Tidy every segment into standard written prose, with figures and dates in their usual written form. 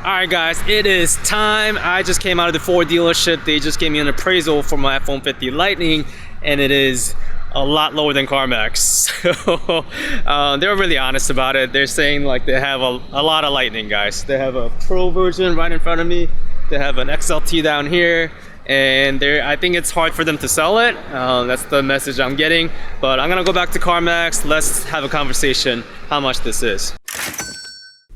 Alright guys, it is time. I just came out of the Ford dealership. They just gave me an appraisal for my F-150 Lightning, and it is a lot lower than Carmax. So they're really honest about it. They're saying like they have a lot of Lightning, guys. They have a Pro version right in front of me. They have an XLT down here, and I think it's hard for them to sell it. That's the message I'm getting. But I'm gonna go back to Carmax. Let's have a conversation how much this is.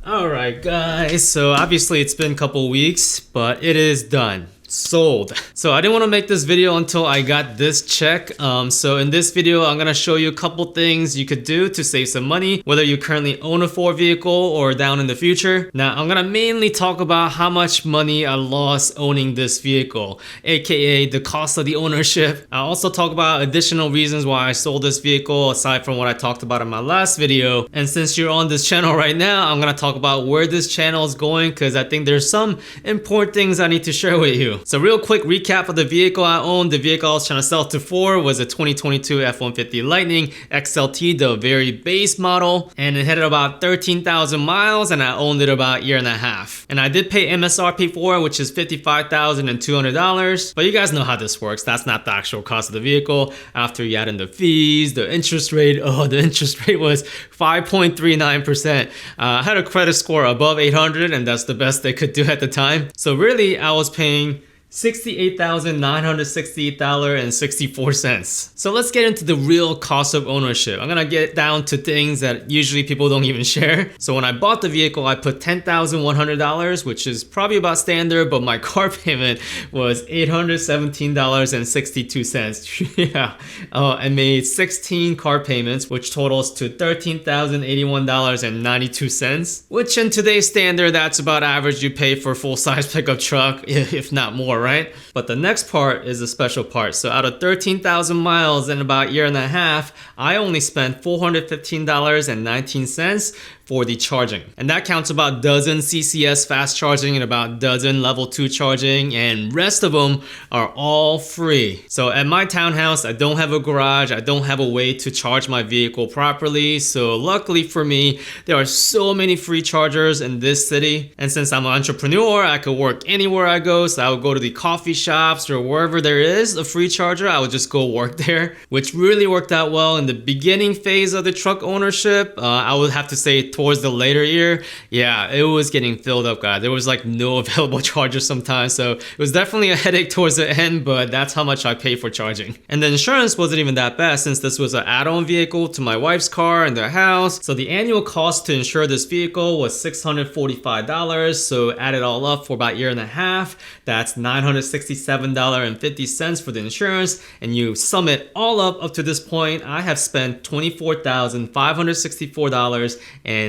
Alright guys, so obviously it's been a couple weeks, but it is done. Sold. So I didn't want to make this video until I got this check. So in this video, I'm going to show you a couple things you could do to save some money, whether you currently own a Ford vehicle or down in the future. Now, I'm going to mainly talk about how much money I lost owning this vehicle, aka the cost of the ownership. I'll also talk about additional reasons why I sold this vehicle aside from what I talked about in my last video. And since you're on this channel right now, I'm going to talk about where this channel is going, because I think there's some important things I need to share with you. So real quick recap of the vehicle I owned. The vehicle I was trying to sell to Ford was a 2022 F-150 Lightning XLT, the very base model, and it had about 13,000 miles, and I owned it about a year and a half. And I did pay MSRP for it, which is $55,200, but you guys know how this works. That's not the actual cost of the vehicle. After you add in the fees, the interest rate, the interest rate was 5.39%. I had a credit score above 800, and that's the best they could do at the time. So really, I was paying $68,968.64. So let's get into the real cost of ownership. I'm gonna get down to things that usually people don't even share. So when I bought the vehicle, I put $10,100, which is probably about standard, but my car payment was $817.62. Yeah. I made 16 car payments, which totals to $13,081.92, which in today's standard, that's about average you pay for a full-size pickup truck, if not more, right? But the next part is the special part. So out of 13,000 miles in about a year and a half, I only spent $415.19 for the charging. And that counts about a dozen CCS fast charging and about a dozen level 2 charging, and rest of them are all free. So at my townhouse, I don't have a garage. I don't have a way to charge my vehicle properly. So luckily for me, there are so many free chargers in this city. And since I'm an entrepreneur, I could work anywhere I go. So I would go to the coffee shops or wherever there is a free charger, I would just go work there, which really worked out well in the beginning phase of the truck ownership. I would have to say towards the later year, yeah, it was getting filled up, guys. There was like no available chargers sometimes, so it was definitely a headache towards the end, but that's how much I paid for charging. And the insurance wasn't even that bad, since this was an add-on vehicle to my wife's car and their house. So the annual cost to insure this vehicle was $645. So add it all up for about a year and a half, that's $967.50 for the insurance. And you sum it all up to this point, I have spent $24,564.61.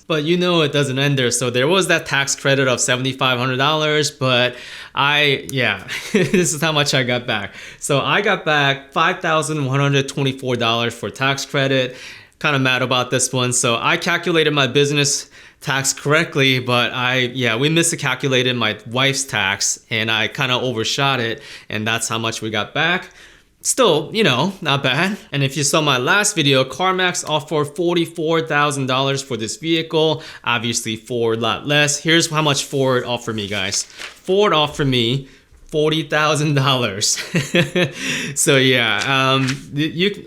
But you know it doesn't end there. So there was that tax credit of $7,500, but this is how much I got back. So I got back $5,124 for tax credit. Kind of mad about this one. So I calculated my business tax correctly, but we miscalculated my wife's tax, and I kind of overshot it, and that's how much we got back. Still, you know, not bad. And if you saw my last video, Carmax offered $44,000 for this vehicle. Obviously, Ford a lot less. Here's how much Ford offered me, guys. Ford offered me $40,000. So yeah,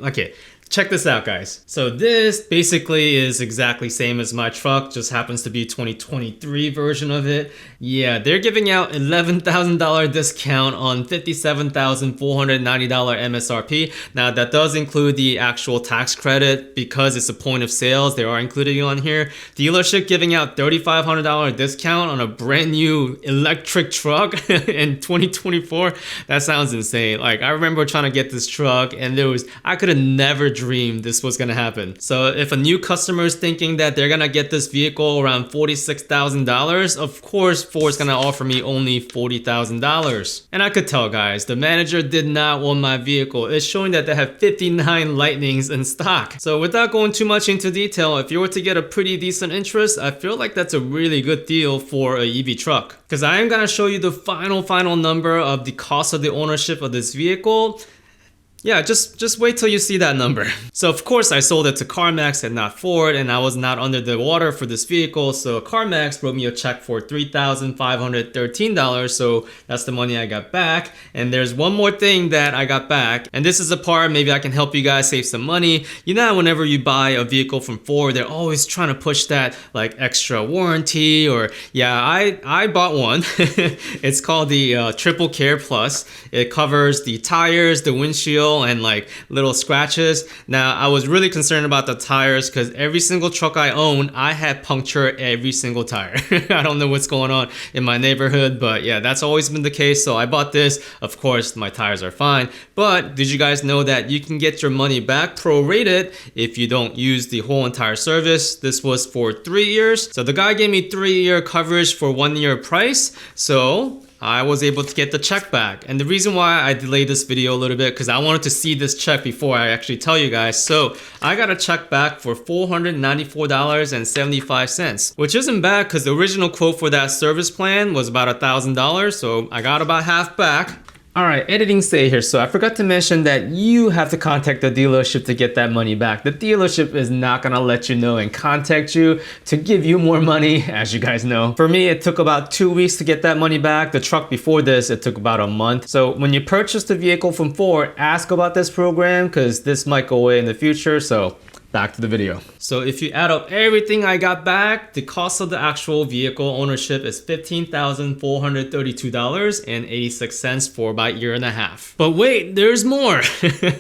okay. Check this out, guys. So this basically is exactly same as my truck, just happens to be 2023 version of it. Yeah, they're giving out $11,000 discount on $57,490 MSRP. Now that does include the actual tax credit because it's a point of sales. They are including on here. Dealership giving out $3,500 discount on a brand new electric truck in 2024. That sounds insane. Like, I remember trying to get this truck, and I could have never dreamed this was gonna happen. So if a new customer is thinking that they're gonna get this vehicle around $46,000, of course Ford's gonna offer me only $40,000. And I could tell, guys, the manager did not want my vehicle. It's showing that they have 59 Lightnings in stock. So without going too much into detail, if you were to get a pretty decent interest, I feel like that's a really good deal for a EV truck. Because I am gonna show you the final number of the cost of the ownership of this vehicle. Yeah, just wait till you see that number. So of course I sold it to Carmax and not Ford, and I was not under the water for this vehicle, so Carmax wrote me a check for $3,513, so that's the money I got back. And there's one more thing that I got back, and this is a part maybe I can help you guys save some money. You know, whenever you buy a vehicle from Ford, they're always trying to push that like extra warranty, or yeah, I bought one. It's called the Triple Care Plus. It covers the tires, the windshield, and like little scratches. Now I was really concerned about the tires because every single truck I own, I had puncture every single tire. I don't know what's going on in my neighborhood, but yeah, that's always been the case. So I bought this. Of course my tires are fine, but did you guys know that you can get your money back prorated if you don't use the whole entire service? This was for 3 years, so the guy gave me 3-year coverage for 1 year price, so I was able to get the check back. And the reason why I delayed this video a little bit, because I wanted to see this check before I actually tell you guys. So I got a check back for $494.75, which isn't bad because the original quote for that service plan was about $1,000, so I got about half back. Alright, editing say here, so I forgot to mention that you have to contact the dealership to get that money back. The dealership is not gonna let you know and contact you to give you more money, as you guys know. For me, it took about 2 weeks to get that money back. The truck before this, it took about a month. So when you purchase the vehicle from Ford, ask about this program because this might go away in the future, so back to the video. So if you add up everything I got back, the cost of the actual vehicle ownership is $15,432.86 for about 1.5 years. But wait, there's more.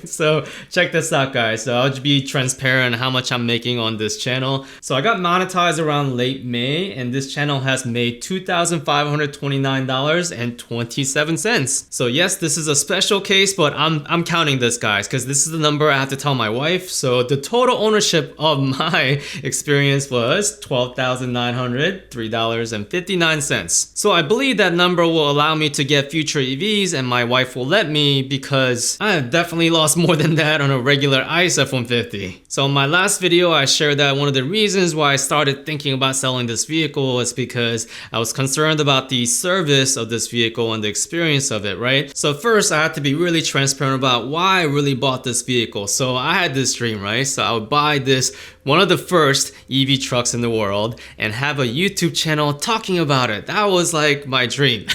So check this out, guys. So I'll be transparent how much I'm making on this channel. So I got monetized around late May, and this channel has made $2,529.27. So yes, this is a special case, but I'm counting this, guys, because this is the number I have to tell my wife. So the total ownership of my experience was $12,903.59. So I believe that number will allow me to get future EVs, and my wife will let me because I have definitely lost more than that on a regular ICE F-150. So in my last video, I shared that one of the reasons why I started thinking about selling this vehicle was because I was concerned about the service of this vehicle and the experience of it, right? So first, I had to be really transparent about why I really bought this vehicle. So I had this dream, right? So I would buy this, one of the first EV trucks in the world, and have a YouTube channel talking about it. That was like my dream.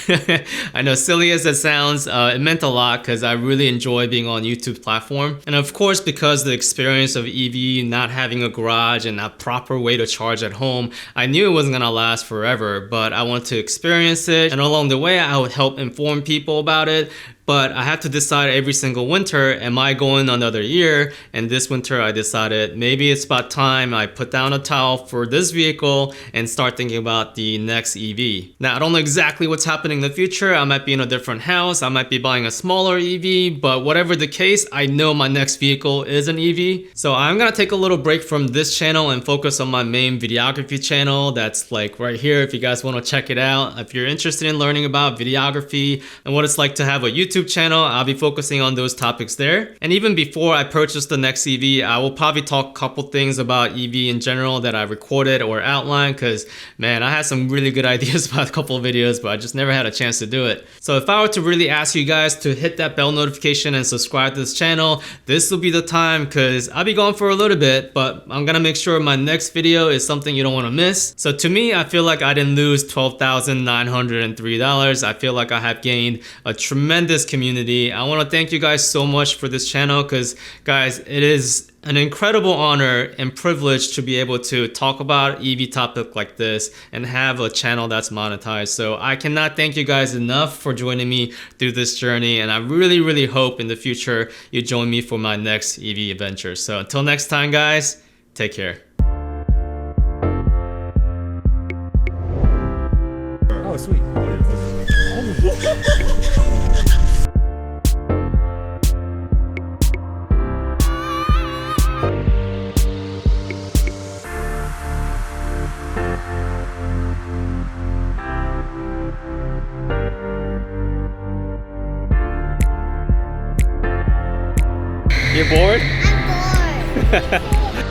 I know, silly as it sounds, it meant a lot because I really enjoy being on YouTube platform. And of course, because the experience of EV, not having a garage and a proper way to charge at home, I knew it wasn't gonna last forever, but I wanted to experience it. And along the way, I would help inform people about it. But I had to decide every single winter, am I going another year? And this winter I decided maybe it's about time I put down a towel for this vehicle and start thinking about the next EV. Now I don't know exactly what's happening in the future. I might be in a different house, I might be buying a smaller EV, but whatever the case, I know my next vehicle is an EV. So I'm gonna take a little break from this channel and focus on my main videography channel that's like right here if you guys wanna check it out. If you're interested in learning about videography and what it's like to have a YouTube channel, I'll be focusing on those topics there. And even before I purchase the next EV, I will probably talk a couple things about EV in general that I recorded or outlined, because man, I had some really good ideas about a couple of videos, but I just never had a chance to do it. So if I were to really ask you guys to hit that bell notification and subscribe to this channel, this will be the time, because I'll be gone for a little bit, but I'm gonna make sure my next video is something you don't want to miss. So to me, I feel like I didn't lose $12,903. I feel like I have gained a tremendous community. I want to thank you guys so much for this channel, because guys, it is an incredible honor and privilege to be able to talk about EV topic like this and have a channel that's monetized. So I cannot thank you guys enough for joining me through this journey, and I really hope in the future you join me for my next EV adventure. So until next time, guys, take care. Oh, sweet. You bored? I'm bored.